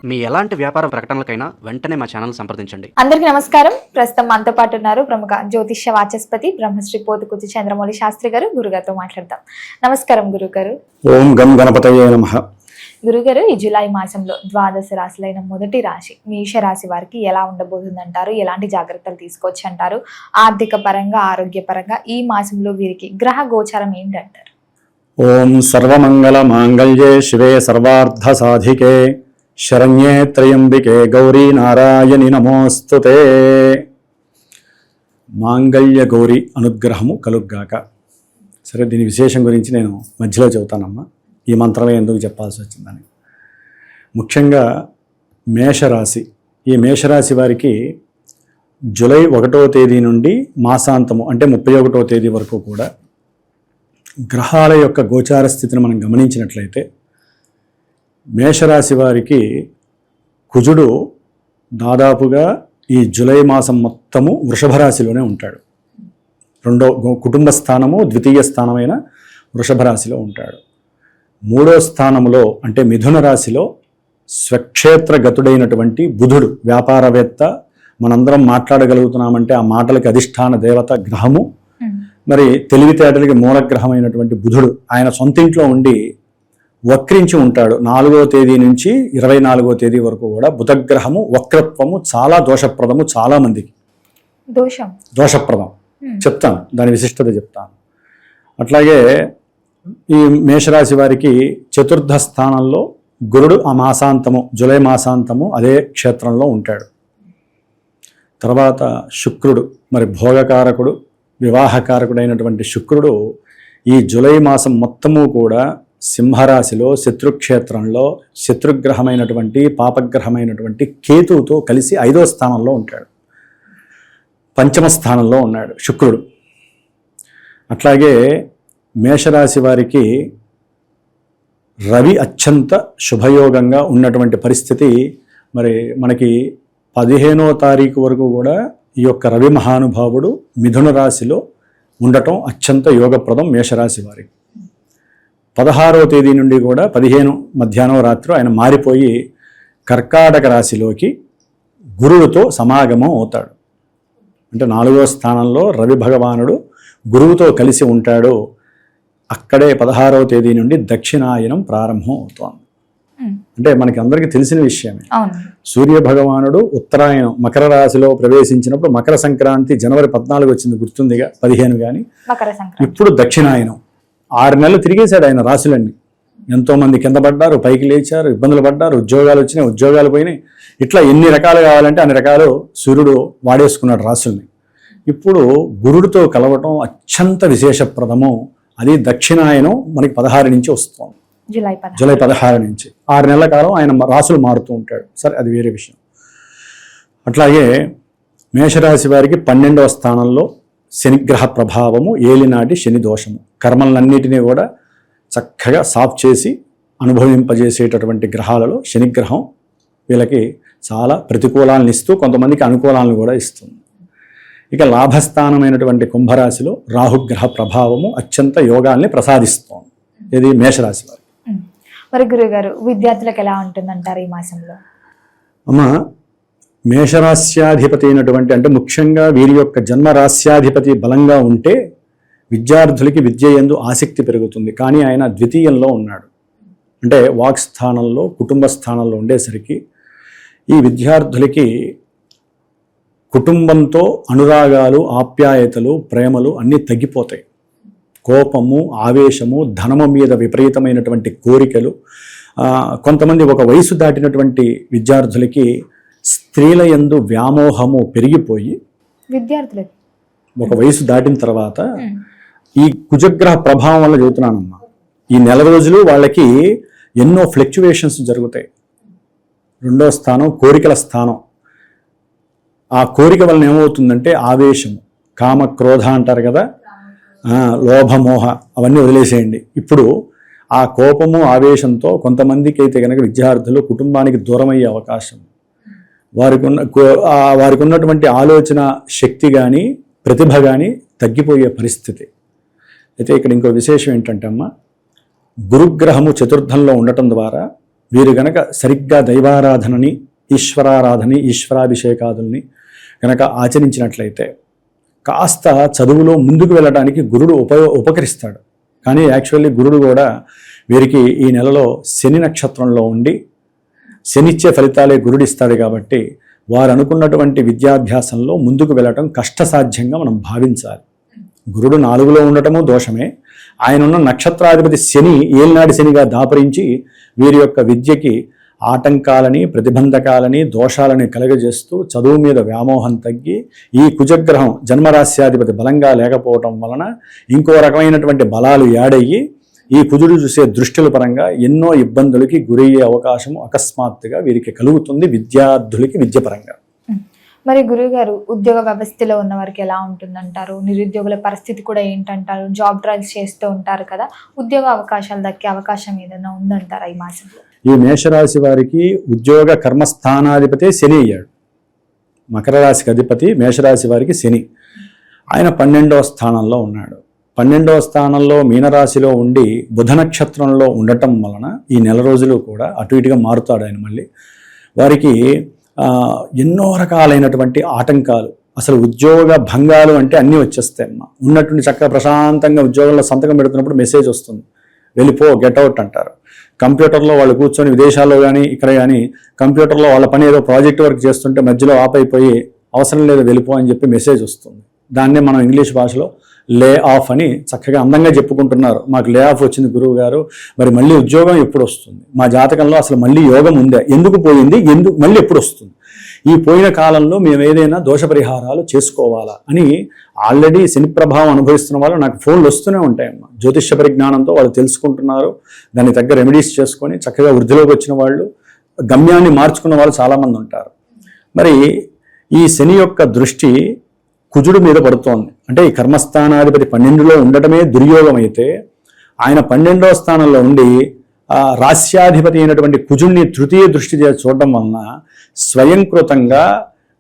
మీ ఎలాంటి వ్యాపార ప్రకటనలకైనా వెంటనే మా ఛానల్ సంప్రదించండి. అందరికీ నమస్కారం. ప్రస్తుతం మనతో పాటు ఉన్నారు ప్రముఖ జ్యోతిష్య వాచస్పతి బ్రహ్మశ్రీ పోతుకుర్తి చంద్రమౌళి శాస్త్రి గారు. గురుగారితో మాట్లాడదాం. నమస్కారం గురుగారు. ఓం గం గణపతయే నమః. గురుగారు, ఈ జూలై మాసంలో ద్వాదశ రాశులైన మొదటి రాశి మేష రాశి వారికి ఎలా ఉండబోతుందంటారు? ఎలాంటి జాగ్రత్తలు తీసుకోవచ్చు అంటారు? ఆర్థిక పరంగా, ఆరోగ్య పరంగా ఈ మాసంలో వీరికి గ్రహ గోచారం ఏంటంటారు? ఓం సర్వమంగళ మాంగళ్యే శివే సర్వార్థ సాధికే శరణ్యే త్రయంబికే గౌరీ నారాయణి నమోస్తుతే. మాంగళ్య గౌరీ అనుగ్రహము కలుగ్గాక. సరే, దీని విశేషం గురించి నేను మధ్యలో చెబుతానమ్మా. ఈ మంత్రమే ఎందుకు చెప్పాల్సి వచ్చిందని. ముఖ్యంగా మేషరాశి, ఈ మేషరాశి వారికి జూలై 1వ తేదీ నుండి మాసాంతము అంటే 31వ తేదీ వరకు కూడా గ్రహాల యొక్క గోచార స్థితిని మనం గమనించినట్లయితే మేషరాశి వారికి కుజుడు దాదాపుగా ఈ జూలై మాసం మొత్తము వృషభ రాశిలోనే ఉంటాడు. కుటుంబ స్థానము ద్వితీయ స్థానమైన వృషభ రాశిలో ఉంటాడు. 3వ స్థానంలో అంటే మిథున రాశిలో స్వక్షేత్ర గతుడైనటువంటి బుధుడు, వ్యాపారవేత్త, మనందరం మాట్లాడగలుగుతున్నామంటే ఆ మాటలకి అధిష్టాన దేవత గ్రహము, మరి తెలివితేటలకి మూలగ్రహమైనటువంటి బుధుడు ఆయన సొంతింట్లో ఉండి వక్రించి ఉంటాడు. 4వ తేదీ నుంచి 24వ తేదీ వరకు కూడా బుధగ్రహము వక్రత్వము చాలా దోషప్రదము. చాలా మందికి దోషప్రదం చెప్తాను, దాని విశిష్టత చెప్తాను. అట్లాగే ఈ మేషరాశి వారికి 4వ స్థానంలో గురుడు ఆ మాసాంతము జూలై మాసాంతము అదే క్షేత్రంలో ఉంటాడు. తర్వాత శుక్రుడు, మరి భోగకారకుడు, వివాహకారకుడైనటువంటి శుక్రుడు ఈ జూలై మాసం మొత్తము కూడా సింహరాశిలో శత్రుక్షేత్రంలో శత్రుగ్రహమైనటువంటి పాపగ్రహమైనటువంటి కేతువుతో కలిసి 5వ స్థానంలో ఉంటాడు. 5వ స్థానంలో ఉన్నాడు శుక్రుడు. అట్లాగే మేషరాశి వారికి రవి అత్యంత శుభయోగంగా ఉన్నటువంటి పరిస్థితి. మరి మనకి 15వ తారీఖు వరకు కూడా ఈ యొక్క రవి మహానుభావుడు మిథున రాశిలో ఉండటం అత్యంత యోగప్రదం మేషరాశి వారికి. 16వ తేదీ నుండి కూడా 15 మధ్యాహ్నం రాత్రి ఆయన మారిపోయి కర్కాటక రాశిలోకి గురువుతో సమాగమం అవుతాడు. అంటే 4వ స్థానంలో రవి భగవానుడు గురువుతో కలిసి ఉంటాడు. అక్కడే 16వ తేదీ నుండి దక్షిణాయనం ప్రారంభం అవుతోంది. అంటే మనకి అందరికీ తెలిసిన విషయమే. సూర్య భగవానుడు ఉత్తరాయణం మకర రాశిలో ప్రవేశించినప్పుడు మకర సంక్రాంతి జనవరి 14 వచ్చింది, గుర్తుందిగా, 15 కానీ. ఇప్పుడు దక్షిణాయనం 6 నెలలు తిరిగేశాడు ఆయన రాశులన్నీ. ఎంతోమంది కింద పడ్డారు, పైకి లేచారు, ఇబ్బందులు పడ్డారు, ఉద్యోగాలు వచ్చినాయి, ఉద్యోగాలు పోయినాయి. ఇట్లా ఎన్ని రకాలు కావాలంటే అన్ని రకాలు సూర్యుడు వాడేసుకున్నాడు రాశుల్ని. ఇప్పుడు గురుడితో కలవటం అత్యంత విశేషప్రదము. అది దక్షిణాయనం మనకి 16 నుంచి వస్తుంది, జూలై 16 నుంచి 6 నెలల కాలం ఆయన రాశులు మారుతూ ఉంటాడు. సరే, అది వేరే విషయం. అట్లాగే మేషరాశి వారికి 12వ స్థానంలో శనిగ్రహ ప్రభావము, ఏలినాటి శని దోషము, కర్మలన్నిటినీ కూడా చక్కగా సాఫ్ చేసి అనుభవింపజేసేటటువంటి గ్రహాలలో శనిగ్రహం వీళ్ళకి చాలా ప్రతికూలాలను ఇస్తూ కొంతమందికి అనుకూలాలను కూడా ఇస్తుంది. ఇక లాభస్థానమైనటువంటి కుంభరాశిలో రాహుగ్రహ ప్రభావము అత్యంత యోగాల్ని ప్రసాదిస్తోంది. ఇది మేషరాశి వారు. మరి గురుగారు, విద్యార్థులకు ఎలా ఉంటుందంటారు ఈ మాసంలో? అమ్మ, మేషరాశ్యాధిపతి అయినటువంటి అంటే ముఖ్యంగా వీరి యొక్క జన్మరాశ్యాధిపతి బలంగా ఉంటే విద్యార్థులకి విద్య యందు ఆసక్తి పెరుగుతుంది. కానీ ఆయన ద్వితీయంలో ఉన్నాడు, అంటే వాక్ స్థానంలో, కుటుంబ స్థానంలో ఉండేసరికి ఈ విద్యార్థులకి కుటుంబంతో అనురాగాలు, ఆప్యాయతలు, ప్రేమలు అన్నీ తగ్గిపోతాయి. కోపము, ఆవేశము, ధనము మీద విపరీతమైనటువంటి కోరికలు. కొంతమంది ఒక వయసు దాటినటువంటి విద్యార్థులకి స్త్రీల యందు వ్యామోహము పెరిగిపోయి విద్యార్థులకి ఒక వయసు దాటిన తర్వాత ఈ కుజగ్రహ ప్రభావం వల్ల చెబుతున్నానమ్మా, ఈ నెల రోజులు వాళ్ళకి ఎన్నో ఫ్లక్చువేషన్స్ జరుగుతాయి. 2వ స్థానం కోరికల స్థానం. ఆ కోరిక వలన ఏమవుతుందంటే ఆవేశం, కామ, క్రోధ అంటారు కదా, లోభమోహ అవన్నీ వదిలేసేయండి. ఇప్పుడు ఆ కోపము, ఆవేశంతో కొంతమందికి అయితే కనుక విద్యార్థులు కుటుంబానికి దూరం అయ్యే అవకాశం, వారికి ఉన్నటువంటి ఆలోచన శక్తి కానీ ప్రతిభ కానీ తగ్గిపోయే పరిస్థితి. అయితే ఇక్కడ ఇంకో విశేషం ఏంటంటే అమ్మ, గురుగ్రహము 4థంలో ఉండటం ద్వారా వీరు గనక సరిగ్గా దైవారాధనని, ఈశ్వరాభిషేకాదుల్ని గనక ఆచరించినట్లయితే కాస్త చదువులో ముందుకు వెళ్ళడానికి గురుడు ఉపకరిస్తాడు. కానీ యాక్చువల్లీ గురుడు కూడా వీరికి ఈ నెలలో శని నక్షత్రంలో ఉండి శనిచ్చే ఫలితాలే గురుడు ఇస్తాడు కాబట్టి వారు అనుకున్నటువంటి విద్యాభ్యాసంలో ముందుకు వెళ్ళటం కష్టసాధ్యంగా మనం భావించాలి. గురుడు 4లో ఉండటము దోషమే. ఆయన ఉన్న నక్షత్రాధిపతి శని ఏలినాడి శనిగా దాపరించి వీరి యొక్క విద్యకి ఆటంకాలని, ప్రతిబంధకాలని, దోషాలని కలుగజేస్తూ చదువు మీద వ్యామోహం తగ్గి, ఈ కుజగ్రహం జన్మరాశ్యాధిపతి బలంగా లేకపోవటం వలన ఇంకో రకమైనటువంటి బలాలు యాడయ్యి ఈ కుజుడు చూసే దృష్టిల పరంగా ఎన్నో ఇబ్బందులకి గురయ్యే అవకాశం అకస్మాత్తుగా వీరికి కలుగుతుంది విద్యార్థులకి విద్య పరంగా. మరి గురువుగారు, ఉద్యోగ వ్యవస్థలో ఉన్న వారికి ఎలా ఉంటుందంటారు? నిరుద్యోగుల పరిస్థితి కూడా ఏంటంటారు? జాబ్ ట్రయల్స్ చేస్తూ ఉంటారు కదా, ఉద్యోగ అవకాశాలు దక్కే అవకాశం ఏదైనా ఉందంటారా ఈ మాసంలో? ఈ మేషరాశి వారికి ఉద్యోగ కర్మస్థానాధిపతి శని అయ్యాడు. మకర రాశికి అధిపతి మేషరాశి వారికి శని. ఆయన 12వ స్థానంలో ఉన్నాడు. 12వ స్థానంలో మీనరాశిలో ఉండి బుధ నక్షత్రంలో ఉండటం వలన ఈ నెల రోజులు కూడా అటు ఇటుగా మారుతాడు ఆయన. మళ్ళీ వారికి ఎన్నో రకాలైనటువంటి ఆటంకాలు, అసలు ఉద్యోగ భంగాలు అంటే అన్నీ వచ్చేస్తాయమ్మా. ఉన్నటువంటి చక్కగా ప్రశాంతంగా ఉద్యోగంలో సంతకం పెడుతున్నప్పుడు మెసేజ్ వస్తుంది, వెళ్ళిపో, గెట్అవుట్ అంటారు. కంప్యూటర్లో వాళ్ళు కూర్చొని విదేశాల్లో కానీ ఇక్కడ కానీ కంప్యూటర్లో వాళ్ళ పని ఏదో ప్రాజెక్ట్ వర్క్ చేస్తుంటే మధ్యలో ఆపైపోయి అవసరం లేదు వెళ్ళిపో అని చెప్పి మెసేజ్ వస్తుంది. దాన్నే మనం ఇంగ్లీష్ భాషలో లే ఆఫ్ అని చక్కగా అందంగా చెప్పుకుంటున్నారు. మాకు లే ఆఫ్ వచ్చింది గురువు గారు, మరి మళ్ళీ ఉద్యోగం ఎప్పుడు వస్తుంది? మా జాతకంలో అసలు మళ్ళీ యోగం ఉందే, ఎందుకు పోయింది, మళ్ళీ ఎప్పుడు వస్తుంది? ఈ పోయిన కాలంలో మేము ఏదైనా దోష పరిహారాలు చేసుకోవాలా అని ఆల్రెడీ శని ప్రభావం అనుభవిస్తున్న వాళ్ళు నాకు ఫోన్లు వస్తూనే ఉంటాయమ్మా. జ్యోతిష్య పరిజ్ఞానంతో వాళ్ళు తెలుసుకుంటున్నారు, దాని తగ్గ రెమెడీస్ చేసుకొని చక్కగా వృద్ధిలోకి వచ్చిన వాళ్ళు, గమ్యాన్ని మార్చుకున్న వాళ్ళు చాలామంది ఉంటారు. మరి ఈ శని యొక్క దృష్టి కుజుడు మీద పడుతోంది. అంటే ఈ కర్మస్థానాధిపతి 12లో ఉండటమే దుర్యోగం అయితే, ఆయన 12వ స్థానంలో ఉండి రాస్యాధిపతి అయినటువంటి కుజుడిని తృతీయ దృష్టి చూడటం వలన స్వయంకృతంగా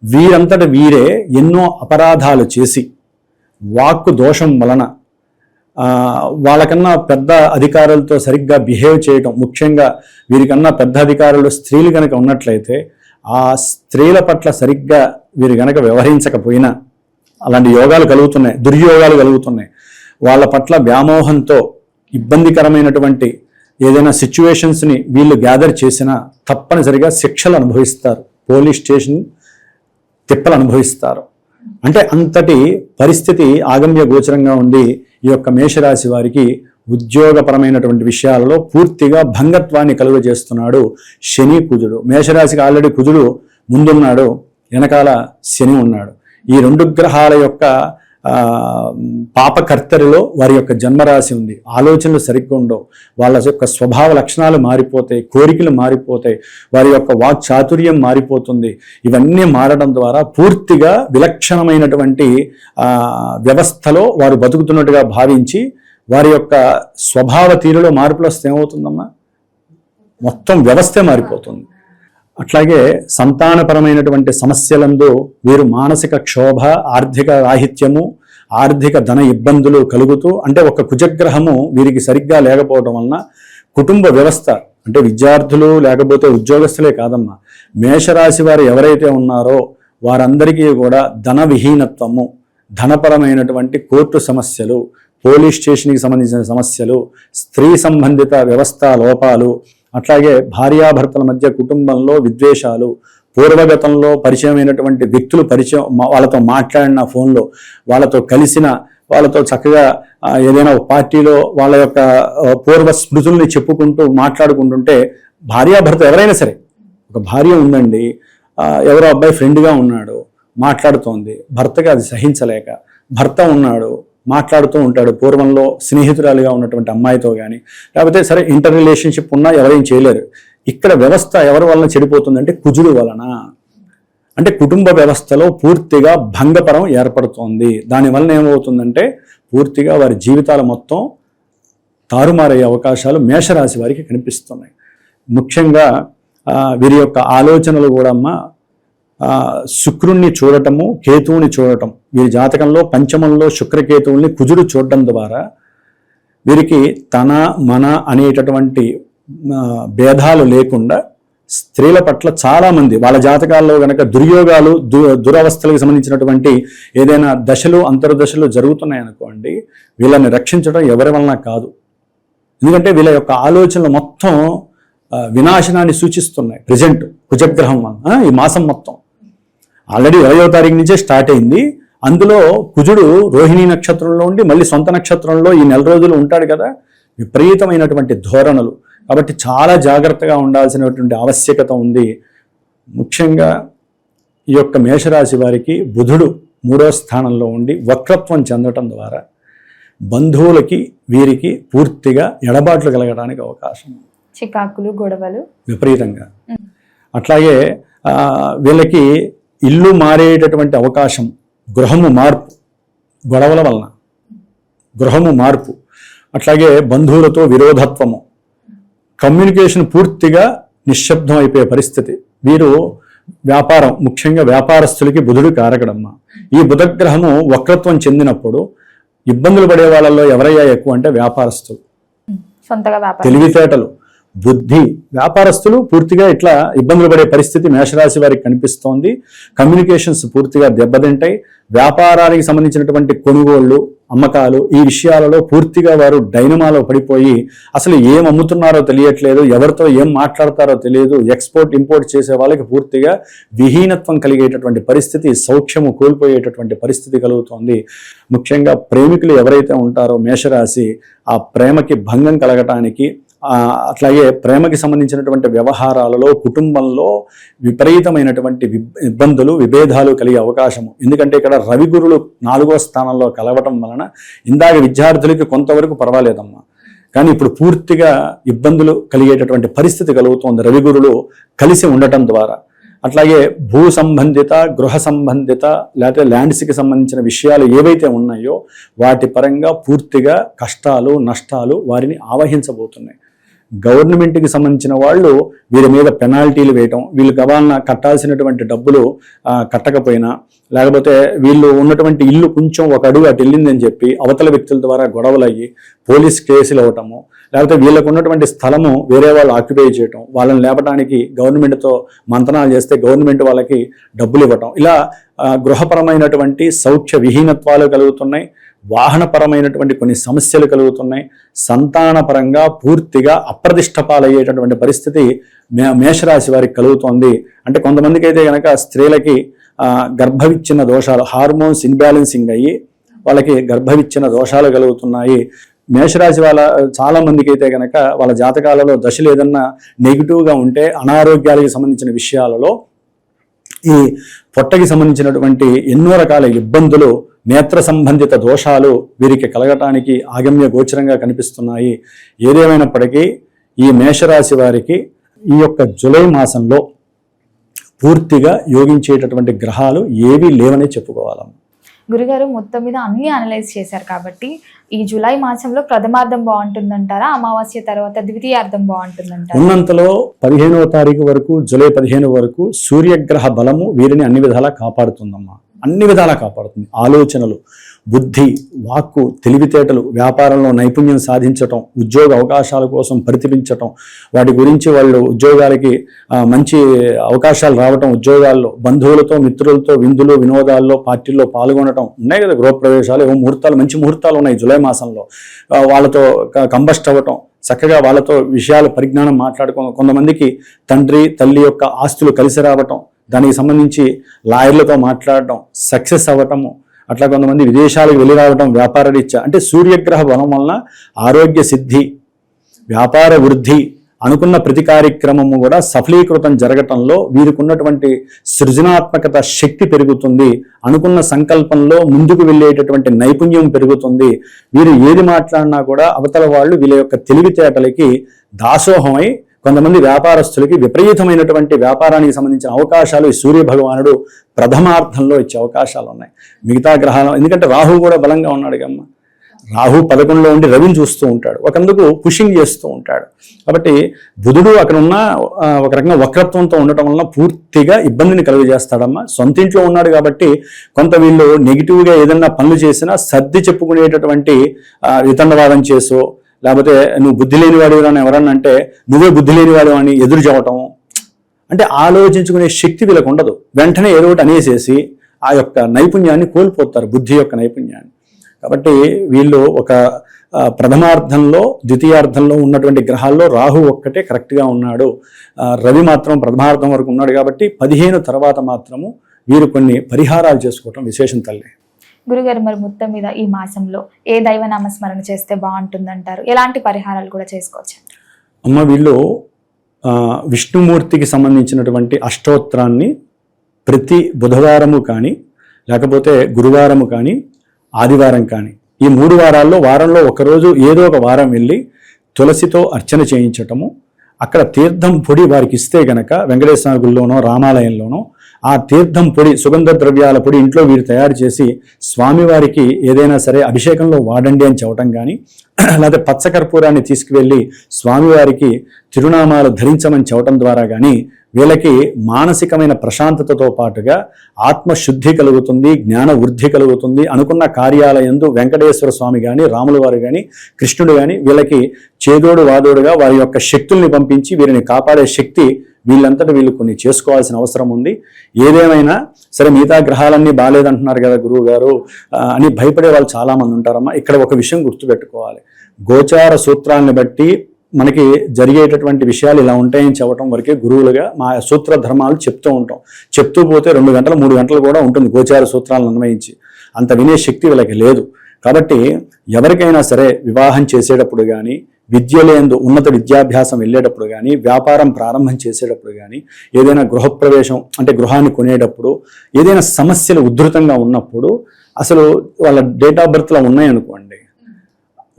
వీరంతట వీరే ఎన్నో అపరాధాలు చేసి వాక్కు దోషం వలన వాళ్ళకన్నా పెద్ద అధికారులతో సరిగ్గా బిహేవ్ చేయటం, ముఖ్యంగా వీరికన్నా పెద్ద అధికారులు స్త్రీలు కనుక ఉన్నట్లయితే ఆ స్త్రీల పట్ల సరిగ్గా వీరు కనుక వ్యవహరించకపోయినా అలాంటి యోగాలు కలుగుతున్నాయి, దుర్యోగాలు కలుగుతున్నాయి. వాళ్ళ పట్ల వ్యామోహంతో ఇబ్బందికరమైనటువంటి ఏదైనా సిచ్యువేషన్స్ని వీళ్ళు గ్యాదర్ చేసినా తప్పనిసరిగా శిక్షలు అనుభవిస్తారు, పోలీస్ స్టేషన్ తిప్పలు అనుభవిస్తారు. అంటే అంతటి పరిస్థితి ఆగమ్య గోచరంగా ఉండి ఈ యొక్క మేషరాశి వారికి ఉద్యోగపరమైనటువంటి విషయాలలో పూర్తిగా భంగత్వాన్ని కలుగజేస్తున్నాడు శని కుజుడు. మేషరాశికి ఆల్రెడీ కుజుడు ముందున్నాడు, వెనకాల శని ఉన్నాడు. ఈ రెండు గ్రహాల యొక్క పాపకర్తరిలో వారి యొక్క జన్మరాశి ఉంది. ఆలోచనలు సరిగ్గా ఉండవు, వాళ్ళ యొక్క స్వభావ లక్షణాలు మారిపోతాయి, కోరికలు మారిపోతాయి, వారి యొక్క వాక్ చాతుర్యం మారిపోతుంది. ఇవన్నీ మారడం ద్వారా పూర్తిగా విలక్షణమైనటువంటి వ్యవస్థలో వారు బతుకుతున్నట్టుగా భావించి వారి యొక్క స్వభావ తీరులో మార్పులు వస్తే ఏమవుతుందమ్మా, మొత్తం వ్యవస్థే మారిపోతుంది. అట్లాగే సంతానపరమైనటువంటి సమస్యలందు వీరు మానసిక క్షోభ, ఆర్థిక రాహిత్యము, ఆర్థిక ధన ఇబ్బందులు కలుగుతూ, అంటే ఒక కుజగ్రహము వీరికి సరిగ్గా లేకపోవడం వలన కుటుంబ వ్యవస్థ, అంటే విద్యార్థులు లేకపోతే ఉద్యోగస్తులే కాదమ్మా, మేషరాశి వారు ఎవరైతే ఉన్నారో వారందరికీ కూడా ధన విహీనత్వము, ధనపరమైనటువంటి కోర్టు సమస్యలు, పోలీస్ స్టేషన్కి సంబంధించిన సమస్యలు, స్త్రీ సంబంధిత వ్యవస్థ లోపాలు, అట్లాగే భార్యాభర్తల మధ్య కుటుంబంలో విద్వేషాలు, పూర్వగతంలో పరిచయమైనటువంటి వ్యక్తులు వాళ్ళతో మాట్లాడిన ఫోన్లో, వాళ్ళతో కలిసిన వాళ్ళతో చక్కగా ఏదైనా ఒక పార్టీలో వాళ్ళ యొక్క పూర్వ స్మృతుల్ని చెప్పుకుంటూ మాట్లాడుకుంటుంటే, భార్యాభర్త ఎవరైనా సరే, ఒక భార్య ఉందండి, ఎవరో అబ్బాయి ఫ్రెండ్గా ఉన్నాడు, మాట్లాడుతోంది, భర్తగా అది సహించలేక, భర్త ఉన్నాడు మాట్లాడుతూ ఉంటాడు పూర్వంలో స్నేహితురాలుగా ఉన్నటువంటి అమ్మాయితో కానీ, లేకపోతే సరే ఇంటర్ రిలేషన్షిప్ ఉన్నా ఎవరేం చేయలేరు. ఇక్కడ వ్యవస్థ ఎవరి వలన చెడిపోతుందంటే కుజుడు వలన. అంటే కుటుంబ వ్యవస్థలో పూర్తిగా భంగపరం ఏర్పడుతోంది. దానివల్ల ఏమవుతుందంటే పూర్తిగా వారి జీవితాలు మొత్తం తారుమారయ్యే అవకాశాలు మేషరాశి వారికి కనిపిస్తున్నాయి. ముఖ్యంగా వీరి యొక్క ఆలోచనలు కూడా శుక్రుణ్ణి చూడటము, కేతువుని చూడటం, వీరి జాతకంలో పంచమంలో శుక్రకేతువుల్ని కుజుడు చూడటం ద్వారా వీరికి తన మన అనేటటువంటి భేదాలు లేకుండా స్త్రీల పట్ల చాలామంది వాళ్ళ జాతకాల్లో కనుక దుర్యోగాలు దురవస్థలకు సంబంధించినటువంటి ఏదైనా దశలు అంతర్దశలు జరుగుతున్నాయనుకోండి, వీళ్ళని రక్షించడం ఎవరి వలన కాదు. ఎందుకంటే వీళ్ళ యొక్క ఆలోచనలు మొత్తం వినాశనాన్ని సూచిస్తున్నాయి. ప్రజెంట్ కుజగ్రహం వలన ఈ మాసం మొత్తం ఆల్రెడీ 20వ తారీఖు నుంచే స్టార్ట్ అయింది. అందులో కుజుడు రోహిణీ నక్షత్రంలో ఉండి మళ్ళీ సొంత నక్షత్రంలో ఈ నెల రోజులు ఉంటాడు కదా, విపరీతమైనటువంటి ధోరణులు. కాబట్టి చాలా జాగ్రత్తగా ఉండాల్సినటువంటి ఆవశ్యకత ఉంది. ముఖ్యంగా ఈ యొక్క మేషరాశి వారికి బుధుడు 3వ స్థానంలో ఉండి వక్రత్వం చెందటం ద్వారా బంధువులకి వీరికి పూర్తిగా ఎడబాట్లు కలగడానికి అవకాశం, చికాకులు గొడవలు విపరీతంగా. అట్లాగే వీళ్ళకి ఇల్లు మారేటటువంటి అవకాశం, గృహము మార్పు, గొడవల వలన గృహము మార్పు, అట్లాగే బంధువులతో విరోధత్వము, కమ్యూనికేషన్ పూర్తిగా నిశ్శబ్దం అయిపోయే పరిస్థితి. వీరు వ్యాపారం, ముఖ్యంగా వ్యాపారస్తులకి బుధుడు కారకడమ్మ. ఈ బుధగ్రహము వక్రత్వం చెందినప్పుడు ఇబ్బందులు పడే వాళ్ళల్లో ఎవరయ్యా ఎక్కువ అంటే వ్యాపారస్తులు. తెలివితేటలు, బుద్ధి, వ్యాపారస్తులు పూర్తిగా ఇట్లా ఇబ్బందులు పడే పరిస్థితి మేషరాశి వారికి కనిపిస్తోంది. కమ్యూనికేషన్స్ పూర్తిగా దెబ్బతింటాయి. వ్యాపారానికి సంబంధించినటువంటి కొనుగోళ్లు, అమ్మకాలు, ఈ విషయాలలో పూర్తిగా వారు డైనమాలో పడిపోయి అసలు ఏం అమ్ముతున్నారో తెలియట్లేదు, ఎవరితో ఏం మాట్లాడతారో తెలియదు. ఎక్స్పోర్ట్ ఇంపోర్ట్ చేసే వాళ్ళకి పూర్తిగా విహీనత్వం కలిగేటటువంటి పరిస్థితి, సౌఖ్యము కోల్పోయేటటువంటి పరిస్థితి కలుగుతోంది. ముఖ్యంగా ప్రేమికులు ఎవరైతే ఉంటారో మేషరాశి, ఆ ప్రేమకి భంగం కలగటానికి, అట్లాగే ప్రేమకి సంబంధించినటువంటి వ్యవహారాలలో కుటుంబంలో విపరీతమైనటువంటి ఇబ్బందులు, విభేదాలు కలిగే అవకాశము. ఎందుకంటే ఇక్కడ రవిగురులు 4వ స్థానంలో కలవటం వలన ఇందాక విద్యార్థులకి కొంతవరకు పర్వాలేదమ్మా, కానీ ఇప్పుడు పూర్తిగా ఇబ్బందులు కలిగేటటువంటి పరిస్థితి కలుగుతోంది రవిగురులు కలిసి ఉండటం ద్వారా. అట్లాగే భూ సంబంధిత, గృహ సంబంధిత, లేకపోతే ల్యాండ్స్కి సంబంధించిన విషయాలు ఏవైతే ఉన్నాయో వాటి పరంగా పూర్తిగా కష్టాలు, నష్టాలు వారిని ఆవహించబోతున్నాయి. గవర్నమెంట్కి సంబంధించిన వాళ్ళు వీరి మీద పెనాల్టీలు వేయటం, వీళ్ళు గవాలన కట్టాల్సినటువంటి డబ్బులు కట్టకపోయినా, లేకపోతే వీళ్ళు ఉన్నటువంటి ఇల్లు కొంచెం ఒక అడుగు అటు వెళ్ళిందని చెప్పి అవతల వ్యక్తుల ద్వారా గొడవలు అయ్యి పోలీస్ కేసులు అవ్వటము, లేకపోతే వీళ్ళకు ఉన్నటువంటి స్థలము వేరే వాళ్ళు ఆక్యుపై చేయటం, వాళ్ళని లేపడానికి గవర్నమెంట్తో మంతనాలు చేస్తే గవర్నమెంట్ వాళ్ళకి డబ్బులు ఇవ్వటం, ఇలా గృహపరమైనటువంటి సౌఖ్య విహీనత్వాలు కలుగుతున్నాయి. వాహనపరమైనటువంటి కొన్ని సమస్యలు కలుగుతున్నాయి. సంతానపరంగా పూర్తిగా అప్రతిష్ట పాలయ్యేటటువంటి పరిస్థితి మేషరాశి వారికి కలుగుతోంది. అంటే కొంతమందికి అయితే కనుక స్త్రీలకి గర్భవిచ్ఛిన్న దోషాలు, హార్మోన్స్ ఇన్బ్యాలెన్సింగ్ అయ్యి వాళ్ళకి గర్భవిచ్ఛిన్న దోషాలు కలుగుతున్నాయి. మేషరాశి వాళ్ళ చాలా మందికి అయితే కనుక వాళ్ళ జాతకాలలో దశలు ఏదన్నా నెగిటివ్గా ఉంటే అనారోగ్యాలకు సంబంధించిన విషయాలలో ఈ పొట్టకి సంబంధించినటువంటి ఎన్నో రకాల ఇబ్బందులు, నేత్ర సంబంధిత దోషాలు వీరికి కలగటానికి ఆగమ్య గోచరంగా కనిపిస్తున్నాయి. ఏదేమైనప్పటికీ ఈ మేషరాశి వారికి ఈ యొక్క జూలై మాసంలో పూర్తిగా యోగించేటటువంటి గ్రహాలు ఏవీ లేవనే చెప్పుకోవాలి. గురుగారు మొత్తం మీద అన్ని అనలైజ్ చేశారు కాబట్టి ఈ జూలై మాసంలో ప్రథమార్థం బాగుంటుందంటారా, అమావాస్య తర్వాత ద్వితీయార్థం బాగుంటుందంటారా? ఉన్నంతలో 15వ తారీఖు వరకు, జూలై 15 వరకు సూర్యగ్రహ బలము వీరిని అన్ని విధాలా కాపాడుతుందమ్మా, అన్ని విధాలా కాపాడుతుంది. ఆలోచనలు, బుద్ధి, వాక్కు, తెలివితేటలు, వ్యాపారంలో నైపుణ్యం సాధించటం, ఉద్యోగ అవకాశాల కోసం పరితపించటం, వాటి గురించి వాళ్ళు ఉద్యోగాలకి మంచి అవకాశాలు రావటం, ఉద్యోగాల్లో బంధువులతో, మిత్రులతో విందులు, వినోదాల్లో, పార్టీల్లో పాల్గొనటం ఉన్నాయి కదా. గృహప్రవేశాలు, ఏవో ముహూర్తాలు, మంచి ముహూర్తాలు ఉన్నాయి జూలై మాసంలో. వాళ్ళతో కంబస్ట్ అవ్వటం, చక్కగా వాళ్ళతో విషయాలు పరిజ్ఞానం మాట్లాడుకోవడం, కొంతమందికి తండ్రి తల్లి యొక్క ఆస్తులు కలిసి రావటం, దానికి సంబంధించి లాయర్లతో మాట్లాడటం, సక్సెస్ అవ్వటము, అట్లా కొంతమంది విదేశాలకు వెళ్ళి రావడం వ్యాపార రీత్యా. అంటే సూర్యగ్రహ బలం వలన ఆరోగ్య సిద్ధి, వ్యాపార వృద్ధి, అనుకున్న ప్రతి కార్యక్రమము కూడా సఫలీకృతం జరగటంలో వీరికి ఉన్నటువంటి సృజనాత్మకత శక్తి పెరుగుతుంది. అనుకున్న సంకల్పంలో ముందుకు వెళ్ళేటటువంటి నైపుణ్యం పెరుగుతుంది. వీరు ఏది మాట్లాడినా కూడా అవతల వాళ్ళు వీళ్ళ యొక్క తెలివితేటలకి దాసోహమై కొంతమంది వ్యాపారస్తులకి విపరీతమైనటువంటి వ్యాపారానికి సంబంధించిన అవకాశాలు ఈ సూర్య భగవానుడు ప్రథమార్థంలో ఇచ్చే అవకాశాలు ఉన్నాయి. మిగతా గ్రహాలు, ఎందుకంటే రాహు కూడా బలంగా ఉన్నాడు కమ్మ, రాహు 11లో ఉండి రవిని చూస్తూ ఉంటాడు, ఒకందుకు పుషింగ్ చేస్తూ ఉంటాడు. కాబట్టి బుధుడు అక్కడ ఉన్న ఒక రకంగా వక్రత్వంతో ఉండటం వలన పూర్తిగా ఇబ్బందిని కలుగజేస్తాడమ్మా. సొంత ఇంట్లో ఉన్నాడు కాబట్టి కొంత వీళ్ళు నెగిటివ్గా ఏదన్నా పనులు చేసినా సర్ది చెప్పుకునేటటువంటి వితండవాదం చేసో, లేకపోతే నువ్వు బుద్ధి లేనివాడు అని ఎవరన్నా అంటే నువ్వే బుద్ధి లేనివాడు అని ఎదురు చెప్పటం, అంటే ఆలోచించుకునే శక్తి వీళ్ళకు ఉండదు. వెంటనే ఏదో ఒకటి అనేసేసి ఆ యొక్క నైపుణ్యాన్ని కోల్పోతారు, బుద్ధి యొక్క నైపుణ్యాన్ని. కాబట్టి వీళ్ళు ఒక ప్రథమార్థంలో ద్వితీయార్థంలో ఉన్నటువంటి గ్రహాల్లో రాహు ఒక్కటే కరెక్ట్గా ఉన్నాడు, రవి మాత్రం ప్రథమార్థం వరకు ఉన్నాడు. కాబట్టి 15 తర్వాత మాత్రము వీరు కొన్ని పరిహారాలు చేసుకోవటం విశేషం తల్లి. గురుగారు, మరి మొత్తం మీద ఈ మాసంలో ఏ దైవనామ స్మరణ చేస్తే బాగుంటుందంటారు? ఎలాంటి పరిహారాలు కూడా చేసుకోవచ్చు? అమ్మ, వీళ్ళు విష్ణుమూర్తికి సంబంధించినటువంటి అష్టోత్తరాన్ని ప్రతి బుధవారము కానీ, లేకపోతే గురువారము కానీ, ఆదివారం కానీ, ఈ 3 వారాల్లో వారంలో ఒకరోజు ఏదో ఒక వారం వెళ్ళి తులసితో అర్చన చేయించటము, అక్కడ తీర్థం పొడి వారికి ఇస్తే గనక వెంకటేశ్వర గుడిలోనో రామాలయంలోనో ఆ తీర్థం పొడి, సుగంధ ద్రవ్యాల పొడి ఇంట్లో వీరు తయారు చేసి స్వామివారికి ఏదైనా సరే అభిషేకంలో వాడండి అని చెప్పటం కానీ, లేకపోతే పచ్చకర్పూరాన్ని తీసుకువెళ్ళి స్వామివారికి తిరునామాలు ధరించమని చెప్పటం ద్వారా కానీ వీళ్ళకి మానసికమైన ప్రశాంతతతో పాటుగా ఆత్మశుద్ధి కలుగుతుంది, జ్ఞాన వృద్ధి కలుగుతుంది. అనుకున్న కార్యాలయందు వెంకటేశ్వర స్వామి కానీ, రాముల వారు కానీ, కృష్ణుడు కానీ వీళ్ళకి చేదోడు వాదోడుగా వారి యొక్క శక్తుల్ని పంపించి వీరిని కాపాడే శక్తి వీళ్ళంతటా వీళ్ళు కొన్ని చేసుకోవాల్సిన అవసరం ఉంది. ఏదేమైనా సరే, మిగతా గ్రహాలన్నీ బాగాలేదంటున్నారు కదా గురువు గారు అని భయపడే వాళ్ళు చాలామంది ఉంటారమ్మా. ఇక్కడ ఒక విషయం గుర్తుపెట్టుకోవాలి, గోచార సూత్రాలను బట్టి మనకి జరిగేటటువంటి విషయాలు ఇలా ఉంటాయని చెప్పడం వరకే గురువులుగా మా సూత్ర ధర్మాలు చెప్తూ ఉంటాం. చెప్తూ పోతే 2 గంటలు 3 గంటలు కూడా ఉంటుంది గోచార సూత్రాలను అన్వయించి, అంత వినే శక్తి వీళ్ళకి లేదు. కాబట్టి ఎవరికైనా సరే వివాహం చేసేటప్పుడు కానీ, విద్యలేందు ఉన్నత విద్యాభ్యాసం వెళ్ళేటప్పుడు కానీ, వ్యాపారం ప్రారంభం చేసేటప్పుడు కానీ, ఏదైనా గృహప్రవేశం అంటే గృహాన్ని కొనేటప్పుడు, ఏదైనా సమస్యలు ఉధృతంగా ఉన్నప్పుడు, అసలు వాళ్ళ డేట్ ఆఫ్ బర్త్లో ఉన్నాయనుకోండి,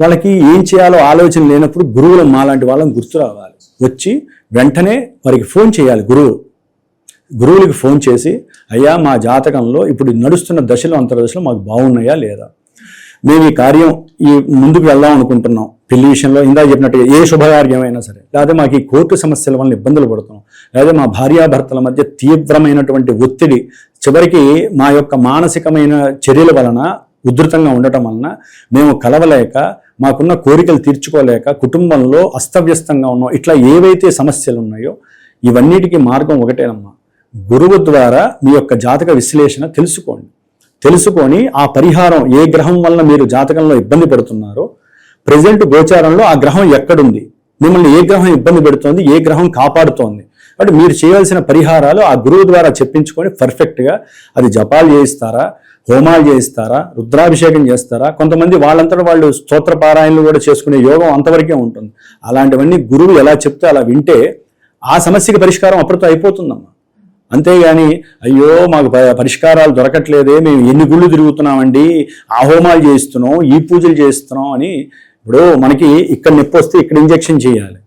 వాళ్ళకి ఏం చేయాలో ఆలోచన లేనప్పుడు గురువులు మాలాంటి వాళ్ళని గుర్తు రావాలి, వచ్చి వెంటనే వారికి ఫోన్ చేయాలి. గురువులకి ఫోన్ చేసి, అయ్యా మా జాతకంలో ఇప్పుడు నడుస్తున్న దశలో అంతర్దశలో మాకు బాగున్నాయా లేదా, మేము ఈ కార్యం ఈ ముందుకు వెళ్దాం అనుకుంటున్నాం, పెళ్లి విషయంలో ఇందాక చెప్పినట్టుగా ఏ శుభకార్యమైనా సరే, లేదా మాకు ఈ కోర్టు సమస్యల వల్ల ఇబ్బందులు పడుతున్నాం, లేదా మా భార్యాభర్తల మధ్య తీవ్రమైనటువంటి ఒత్తిడి, చివరికి మా యొక్క మానసికమైన చర్యల వలన ఉధృతంగా ఉండటం వలన మేము కలవలేక, మాకున్న కోరికలు తీర్చుకోలేక కుటుంబంలో అస్తవ్యస్తంగా ఉన్నాం, ఇట్లా ఏవైతే సమస్యలు ఉన్నాయో ఇవన్నిటికీ మార్గం ఒకటేనమ్మా, గురువు ద్వారా మీ యొక్క జాతక విశ్లేషణ తెలుసుకొని ఆ పరిహారం ఏ గ్రహం వల్ల మీరు జాతకంలో ఇబ్బంది పడుతున్నారో, ప్రజెంట్ గోచారంలో ఆ గ్రహం ఎక్కడుంది, మిమ్మల్ని ఏ గ్రహం ఇబ్బంది పెడుతోంది, ఏ గ్రహం కాపాడుతోంది, అంటే మీరు చేయాల్సిన పరిహారాలు ఆ గురువు ద్వారా చెప్పించుకొని పర్ఫెక్ట్గా అది జపాలు చేయిస్తారా, హోమాలు చేయిస్తారా, రుద్రాభిషేకం చేస్తారా, కొంతమంది వాళ్ళంతటా వాళ్ళు స్తోత్ర పారాయణలు కూడా చేసుకునే యోగం అంతవరకే ఉంటుంది. అలాంటివన్నీ గురువు ఎలా చెప్తే అలా వింటే ఆ సమస్యకి పరిష్కారం అప్పటితో అయిపోతుందమ్మా. అంతేగాని అయ్యో మాకు పరిష్కారాలు దొరకట్లేదే, మేము ఎన్ని గుళ్ళు తిరుగుతున్నామండి, ఆ హోమాలు చేయిస్తున్నాం, ఈ పూజలు చేయిస్తున్నాం అని. ఇప్పుడు మనకి ఇక్కడ నొప్పి వస్తే ఇక్కడ ఇంజెక్షన్ చేయాలి,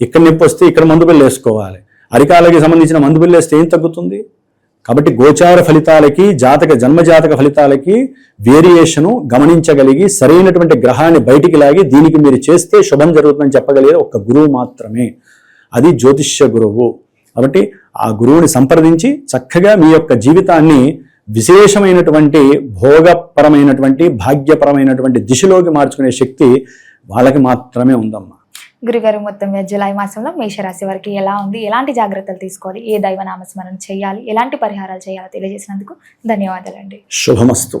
ఇక్కడ నొప్పి వస్తే ఇక్కడ మందు బిల్లు వేసుకోవాలి, అరికాలకి సంబంధించిన మందు బిల్లు వేస్తే ఏం తగ్గుతుంది? కాబట్టి గోచార ఫలితాలకి, జన్మజాతక ఫలితాలకి వేరియేషను గమనించగలిగి సరైనటువంటి గ్రహాన్ని బయటికి లాగి దీనికి మీరు చేస్తే శుభం జరుగుతుందని చెప్పగలిగే ఒక గురువు మాత్రమే, అది జ్యోతిష్య గురువు. కాబట్టి ఆ గురువుని సంప్రదించి చక్కగా మీ యొక్క జీవితాన్ని విశేషమైనటువంటి భోగపరమైనటువంటి భాగ్యపరమైనటువంటి దిశలోకి మార్చుకునే శక్తి వాళ్ళకి మాత్రమే ఉందమ్మా. గురుగారు, మొత్తం జూలై మాసంలో మేషరాశి వారికి ఎలా ఉంది, ఎలాంటి జాగ్రత్తలు తీసుకోవాలి, ఏ దైవనామస్మరణ చేయాలి, ఎలాంటి పరిహారాలు చేయాలో తెలియజేసినందుకు ధన్యవాదాలండి. శుభమస్తు.